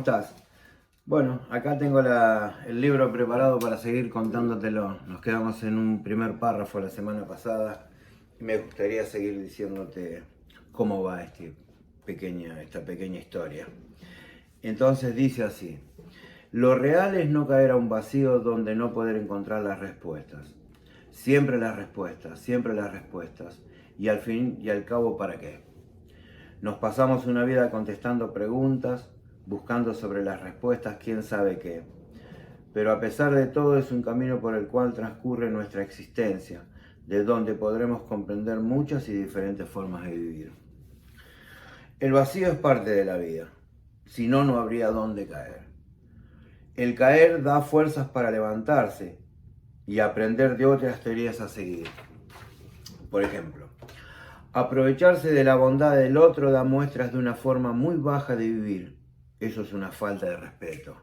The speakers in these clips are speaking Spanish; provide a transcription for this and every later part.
estás? Bueno, acá tengo el libro preparado para seguir contándotelo. Nos quedamos en un primer párrafo la semana pasada y me gustaría seguir diciéndote cómo va esta pequeña historia. Entonces dice así: lo real es no caer a un vacío donde no poder encontrar las respuestas. Siempre las respuestas, siempre las respuestas. Y al fin y al cabo, ¿para qué? Nos pasamos una vida contestando preguntas, buscando sobre las respuestas quién sabe qué. Pero a pesar de todo es un camino por el cual transcurre nuestra existencia, de donde podremos comprender muchas y diferentes formas de vivir. El vacío es parte de la vida, si no, no habría dónde caer. El caer da fuerzas para levantarse y aprender de otras teorías a seguir. Por ejemplo, aprovecharse de la bondad del otro da muestras de una forma muy baja de vivir. Eso es una falta de respeto,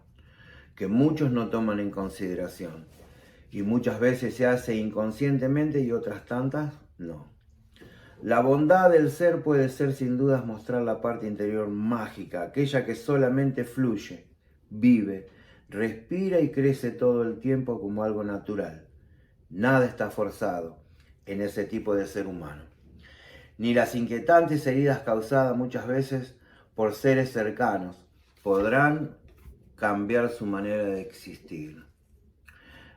que muchos no toman en consideración. Y muchas veces se hace inconscientemente y otras tantas no. La bondad del ser puede ser sin dudas mostrar la parte interior mágica, aquella que solamente fluye, vive, respira y crece todo el tiempo como algo natural. Nada está forzado en ese tipo de ser humano. Ni las inquietantes heridas causadas muchas veces por seres cercanos podrán cambiar su manera de existir.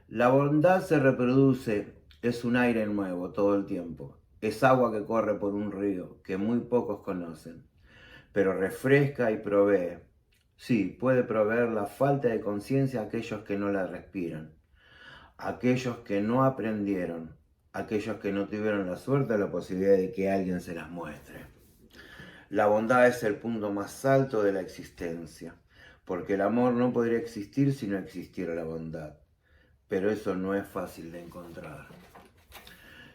La bondad se reproduce, es un aire nuevo todo el tiempo. Es agua que corre por un río que muy pocos conocen, pero refresca y provee. Sí, puede proveer la falta de conciencia a aquellos que no la respiran, a aquellos que no aprendieron, a aquellos que no tuvieron la suerte o la posibilidad de que alguien se las muestre. La bondad es el punto más alto de la existencia, porque el amor no podría existir si no existiera la bondad. Pero eso no es fácil de encontrar.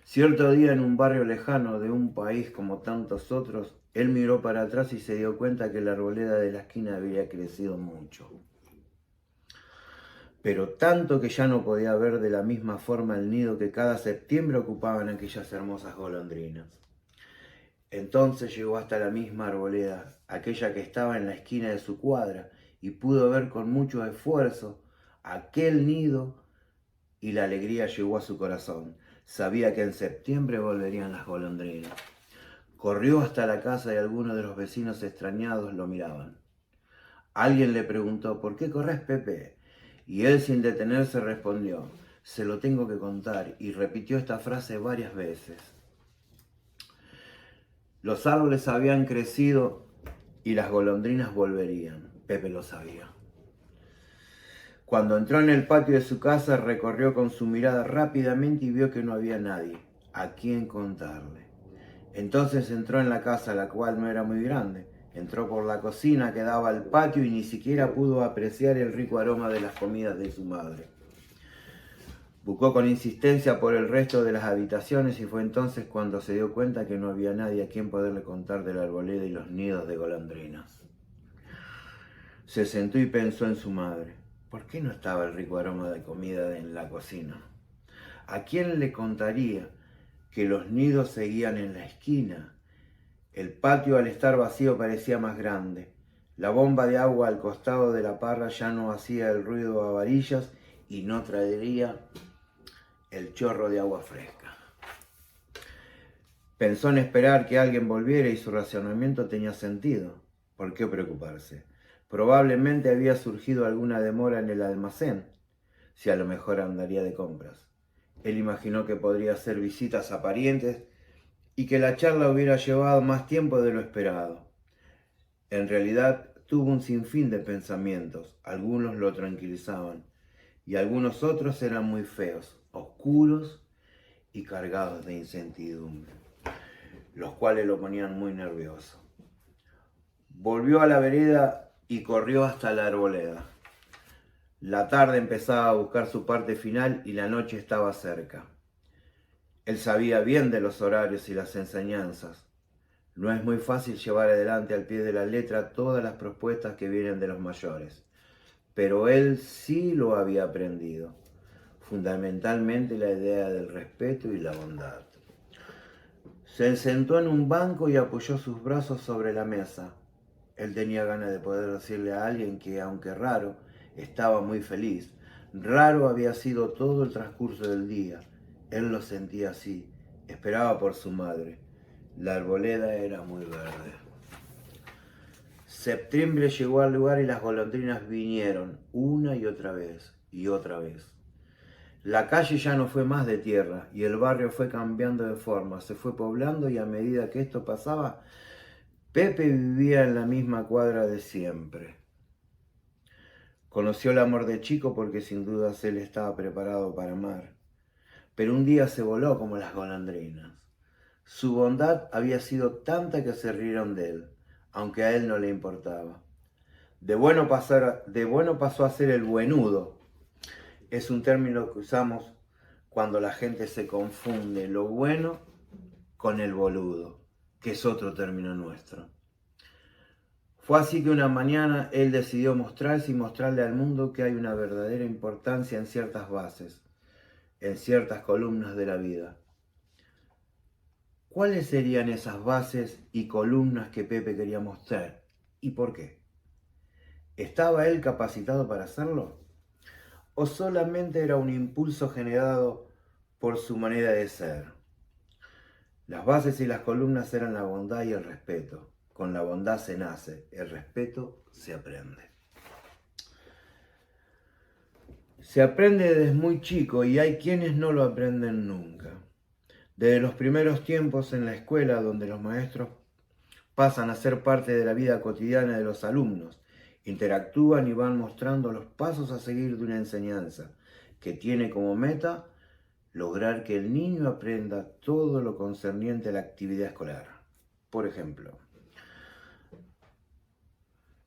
Cierto día en un barrio lejano de un país como tantos otros, él miró para atrás y se dio cuenta que la arboleda de la esquina había crecido mucho. Pero tanto que ya no podía ver de la misma forma el nido que cada septiembre ocupaban aquellas hermosas golondrinas. Entonces llegó hasta la misma arboleda, aquella que estaba en la esquina de su cuadra, y pudo ver con mucho esfuerzo aquel nido. Y la alegría llegó a su corazón. Sabía que en septiembre volverían las golondrinas. Corrió hasta la casa y algunos de los vecinos extrañados lo miraban. Alguien le preguntó: ¿por qué corres, Pepe? Y él sin detenerse respondió: se lo tengo que contar, y repitió esta frase varias veces. Los árboles habían crecido y las golondrinas volverían. Pepe lo sabía. Cuando entró en el patio de su casa, recorrió con su mirada rápidamente y vio que no había nadie a quien contarle. Entonces entró en la casa, la cual no era muy grande. Entró por la cocina que daba al patio y ni siquiera pudo apreciar el rico aroma de las comidas de su madre. Buscó con insistencia por el resto de las habitaciones y fue entonces cuando se dio cuenta que no había nadie a quien poderle contar de la arboleda y los nidos de golondrinas. Se sentó y pensó en su madre. ¿Por qué no estaba el rico aroma de comida en la cocina? ¿A quién le contaría que los nidos seguían en la esquina? El patio, al estar vacío, parecía más grande. La bomba de agua al costado de la parra ya no hacía el ruido a varillas y no traería el chorro de agua fresca. Pensó en esperar que alguien volviera y su razonamiento tenía sentido. ¿Por qué preocuparse? Probablemente había surgido alguna demora en el almacén, si a lo mejor andaría de compras. Él imaginó que podría hacer visitas a parientes y que la charla hubiera llevado más tiempo de lo esperado. En realidad tuvo un sinfín de pensamientos, algunos lo tranquilizaban y algunos otros eran muy feos, oscuros y cargados de incertidumbre, los cuales lo ponían muy nervioso. Volvió a la vereda y corrió hasta la arboleda. La tarde empezaba a buscar su parte final y la noche estaba cerca. Él sabía bien de los horarios y las enseñanzas. No es muy fácil llevar adelante al pie de la letra todas las propuestas que vienen de los mayores, pero él sí lo había aprendido, fundamentalmente la idea del respeto y la bondad. Se sentó en un banco y apoyó sus brazos sobre la mesa. Él tenía ganas de poder decirle a alguien que, aunque raro, estaba muy feliz. Raro había sido todo el transcurso del día. Él lo sentía así. Esperaba por su madre. La arboleda era muy verde. Septiembre llegó al lugar y las golondrinas vinieron una y otra vez y otra vez. La calle ya no fue más de tierra y el barrio fue cambiando de forma, se fue poblando y a medida que esto pasaba, Pepe vivía en la misma cuadra de siempre. Conoció el amor de chico porque sin dudas él estaba preparado para amar, pero un día se voló como las golondrinas. Su bondad había sido tanta que se rieron de él, aunque a él no le importaba. De bueno pasó a ser el buenudo. Es un término que usamos cuando la gente se confunde lo bueno con el boludo, que es otro término nuestro. Fue así que una mañana él decidió mostrarse y mostrarle al mundo que hay una verdadera importancia en ciertas bases, en ciertas columnas de la vida. ¿Cuáles serían esas bases y columnas que Pepe quería mostrar? ¿Y por qué? ¿Estaba él capacitado para hacerlo? ¿O solamente era un impulso generado por su manera de ser? Las bases y las columnas eran la bondad y el respeto. Con la bondad se nace, el respeto se aprende. Se aprende desde muy chico y hay quienes no lo aprenden nunca. Desde los primeros tiempos en la escuela, donde los maestros pasan a ser parte de la vida cotidiana de los alumnos, interactúan y van mostrando los pasos a seguir de una enseñanza que tiene como meta lograr que el niño aprenda todo lo concerniente a la actividad escolar. Por ejemplo,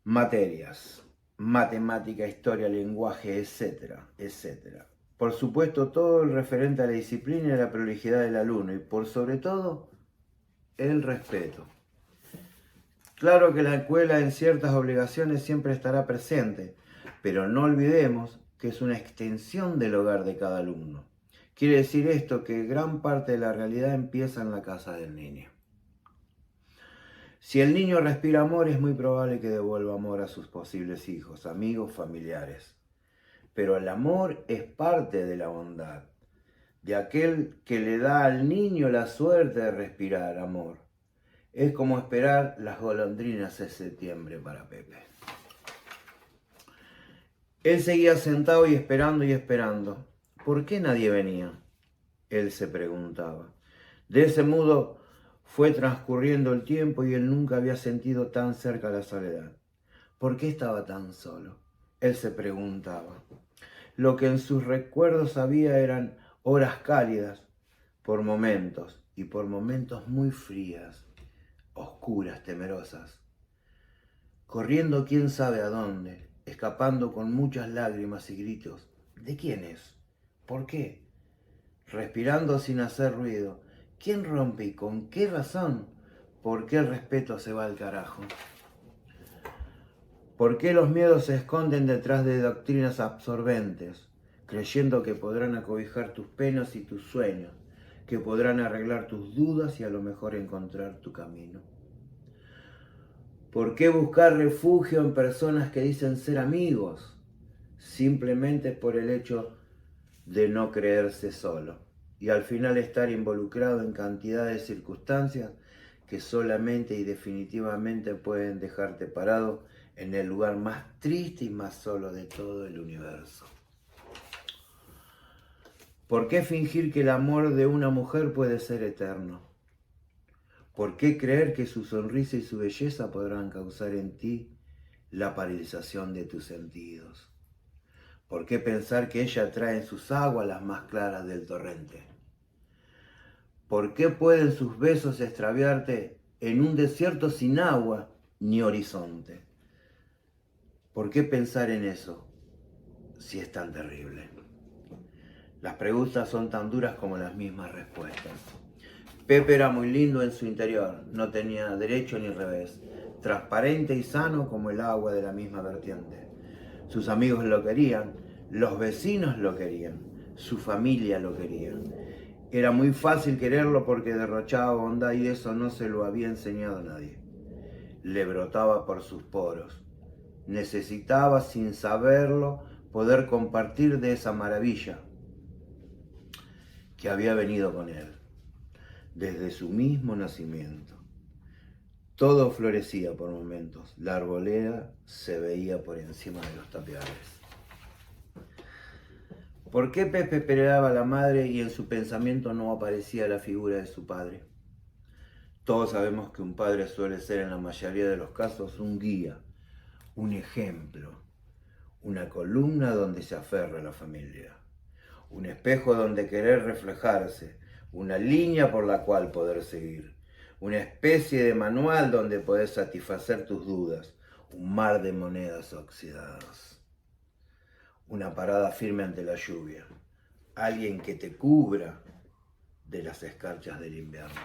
materias, matemática, historia, lenguaje, etcétera, etcétera. Por supuesto, todo el referente a la disciplina y la prolijidad del alumno y por sobre todo, el respeto. Claro que la escuela en ciertas obligaciones siempre estará presente, pero no olvidemos que es una extensión del hogar de cada alumno. Quiere decir esto que gran parte de la realidad empieza en la casa del niño. Si el niño respira amor, es muy probable que devuelva amor a sus posibles hijos, amigos, familiares. Pero el amor es parte de la bondad, de aquel que le da al niño la suerte de respirar amor. Es como esperar las golondrinas de septiembre para Pepe. Él seguía sentado y esperando. ¿Por qué nadie venía? Él se preguntaba. De ese modo fue transcurriendo el tiempo y él nunca había sentido tan cerca la soledad. ¿Por qué estaba tan solo? Él se preguntaba. Lo que en sus recuerdos había eran horas cálidas, por momentos muy frías, oscuras, temerosas, corriendo quién sabe a dónde, escapando con muchas lágrimas y gritos. ¿De quién es? ¿Por qué? Respirando sin hacer ruido. ¿Quién rompe y con qué razón? ¿Por qué el respeto se va al carajo? ¿Por qué los miedos se esconden detrás de doctrinas absorbentes, creyendo que podrán acobijar tus penas y tus sueños, que podrán arreglar tus dudas y a lo mejor encontrar tu camino? ¿Por qué buscar refugio en personas que dicen ser amigos, simplemente por el hecho de no creerse solo y al final estar involucrado en cantidad de circunstancias que solamente y definitivamente pueden dejarte parado en el lugar más triste y más solo de todo el universo? ¿Por qué fingir que el amor de una mujer puede ser eterno? ¿Por qué creer que su sonrisa y su belleza podrán causar en ti la paralización de tus sentidos? ¿Por qué pensar que ella trae en sus aguas las más claras del torrente? ¿Por qué pueden sus besos extraviarte en un desierto sin agua ni horizonte? ¿Por qué pensar en eso si es tan terrible? Las preguntas son tan duras como las mismas respuestas. Pepe era muy lindo en su interior, no tenía derecho ni revés, transparente y sano como el agua de la misma vertiente. Sus amigos lo querían, los vecinos lo querían, su familia lo quería. Era muy fácil quererlo porque derrochaba bondad y eso no se lo había enseñado a nadie. le brotaba por sus poros. Necesitaba, sin saberlo, poder compartir de esa maravilla que había venido con él, desde su mismo nacimiento. Todo florecía por momentos, la arboleda se veía por encima de los tapiales. ¿Por qué Pepe esperaba a la madre y en su pensamiento no aparecía la figura de su padre? Todos sabemos que un padre suele ser en la mayoría de los casos un guía, un ejemplo, una columna donde se aferra la familia, un espejo donde querer reflejarse, una línea por la cual poder seguir, una especie de manual donde poder satisfacer tus dudas, un mar de monedas oxidadas, una parada firme ante la lluvia, alguien que te cubra de las escarchas del invierno,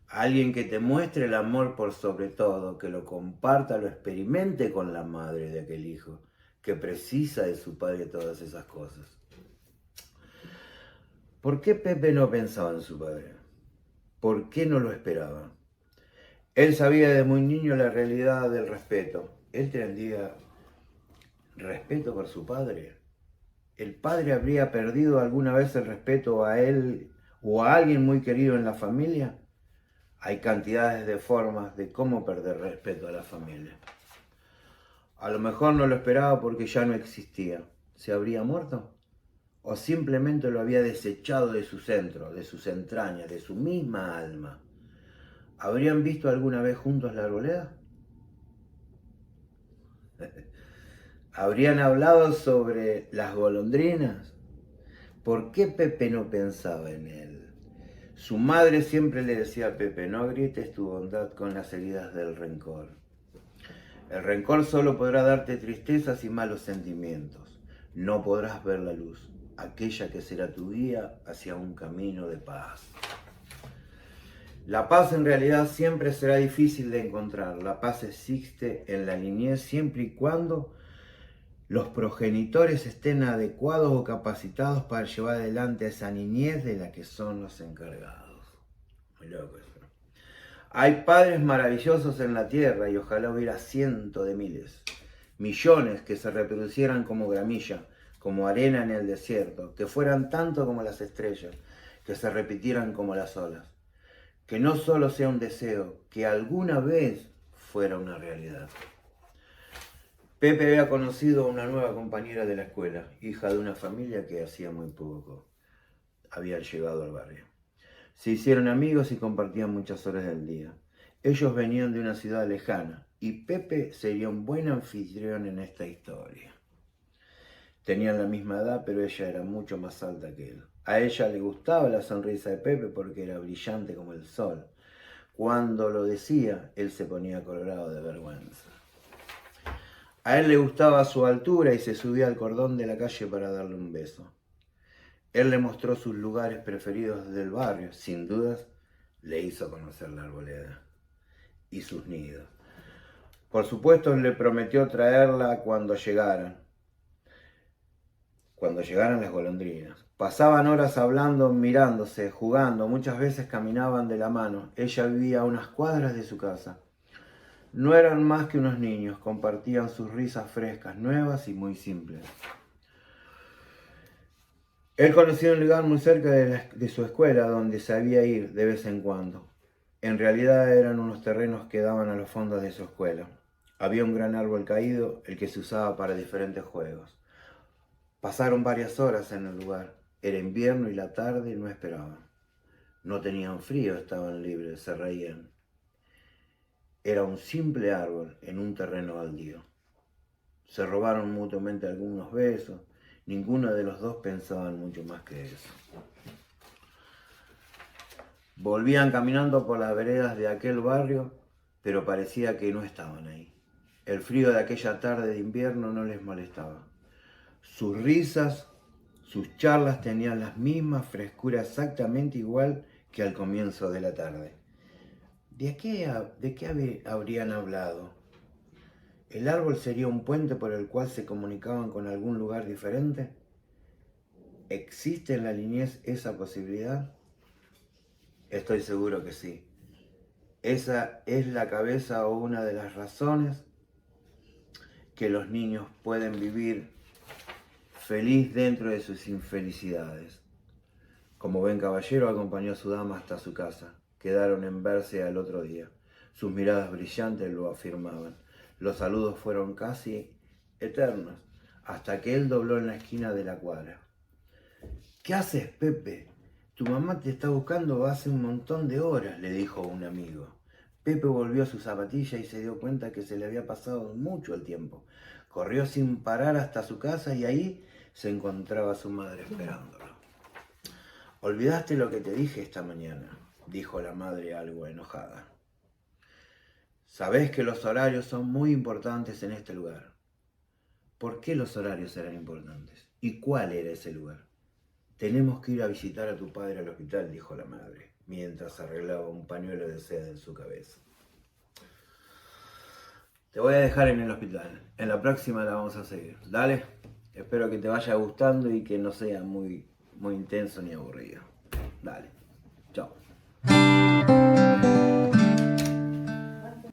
alguien que te muestre el amor por sobre todo, que lo comparta, lo experimente con la madre de aquel hijo, que precisa de su padre todas esas cosas. ¿Por qué Pepe no pensaba en su padre? ¿Por qué no lo esperaba? Él sabía desde muy niño la realidad del respeto. Él tendría respeto por su padre. ¿El padre habría perdido alguna vez el respeto a él o a alguien muy querido en la familia? Hay cantidades de formas de cómo perder respeto a la familia. A lo mejor no lo esperaba porque ya no existía. ¿Se habría muerto? ¿O simplemente lo había desechado de su centro, de sus entrañas, de su misma alma? ¿Habrían visto alguna vez juntos la arboleda? ¿Habrían hablado sobre las golondrinas? ¿Por qué Pepe no pensaba en él? Su madre siempre le decía a Pepe, no grietes tu bondad con las heridas del rencor. El rencor solo podrá darte tristezas y malos sentimientos. No podrás ver la luz, aquella que será tu guía hacia un camino de paz. La paz en realidad siempre será difícil de encontrar. La paz existe en la niñez siempre y cuando los progenitores estén adecuados o capacitados para llevar adelante esa niñez de la que son los encargados. Muy loco eso. Hay padres maravillosos en la tierra y ojalá hubiera cientos de miles, millones que se reproducieran como gramilla, como arena en el desierto, que fueran tanto como las estrellas, que se repitieran como las olas. Que no solo sea un deseo, que alguna vez fuera una realidad. Pepe había conocido a una nueva compañera de la escuela, hija de una familia que hacía muy poco había llegado al barrio. Se hicieron amigos y compartían muchas horas del día. Ellos venían de una ciudad lejana y Pepe sería un buen anfitrión en esta historia. Tenían la misma edad, pero ella era mucho más alta que él. A ella le gustaba la sonrisa de Pepe porque era brillante como el sol. Cuando lo decía, él se ponía colorado de vergüenza. A él le gustaba su altura y se subía al cordón de la calle para darle un beso. Él le mostró sus lugares preferidos del barrio. Sin dudas, le hizo conocer la arboleda y sus nidos. Por supuesto, le prometió traerla cuando llegaran las golondrinas. Pasaban horas hablando, mirándose, jugando, muchas veces caminaban de la mano. Ella vivía a unas cuadras de su casa. No eran más que unos niños, compartían sus risas frescas, nuevas y muy simples. Él conocía un lugar muy cerca de su escuela donde sabía ir de vez en cuando. En realidad eran unos terrenos que daban a los fondos de su escuela. Había un gran árbol caído, el que se usaba para diferentes juegos. Pasaron varias horas en el lugar. Era invierno y la tarde no esperaban. No tenían frío, estaban libres, se reían. Era un simple árbol en un terreno baldío. Se robaron mutuamente algunos besos. Ninguno de los dos pensaba en mucho más que eso. Volvían caminando por las veredas de aquel barrio, pero parecía que no estaban ahí. El frío de aquella tarde de invierno no les molestaba. Sus risas, sus charlas tenían la misma frescura exactamente igual que al comienzo de la tarde. ¿De qué habrían hablado? ¿El árbol sería un puente por el cual se comunicaban con algún lugar diferente? ¿Existe en la niñez esa posibilidad? Estoy seguro que sí. Esa es la cabeza o una de las razones que los niños pueden vivir feliz dentro de sus infelicidades. Como buen caballero, acompañó a su dama hasta su casa. Quedaron en verse al otro día. Sus miradas brillantes lo afirmaban. Los saludos fueron casi eternos, hasta que él dobló en la esquina de la cuadra. ¿Qué haces, Pepe? Tu mamá te está buscando hace un montón de horas, le dijo un amigo. Pepe volvió a su zapatilla y se dio cuenta que se le había pasado mucho el tiempo. Corrió sin parar hasta su casa y ahí se encontraba su madre esperándolo. «Olvidaste lo que te dije esta mañana», dijo la madre algo enojada. «Sabés que los horarios son muy importantes en este lugar». «¿Por qué los horarios eran importantes? ¿Y cuál era ese lugar?» «Tenemos que ir a visitar a tu padre al hospital», dijo la madre, mientras arreglaba un pañuelo de seda en su cabeza. Te voy a dejar en el hospital. En la próxima la vamos a seguir. Dale. Espero que te vaya gustando y que no sea muy intenso ni aburrido. Dale. Chao.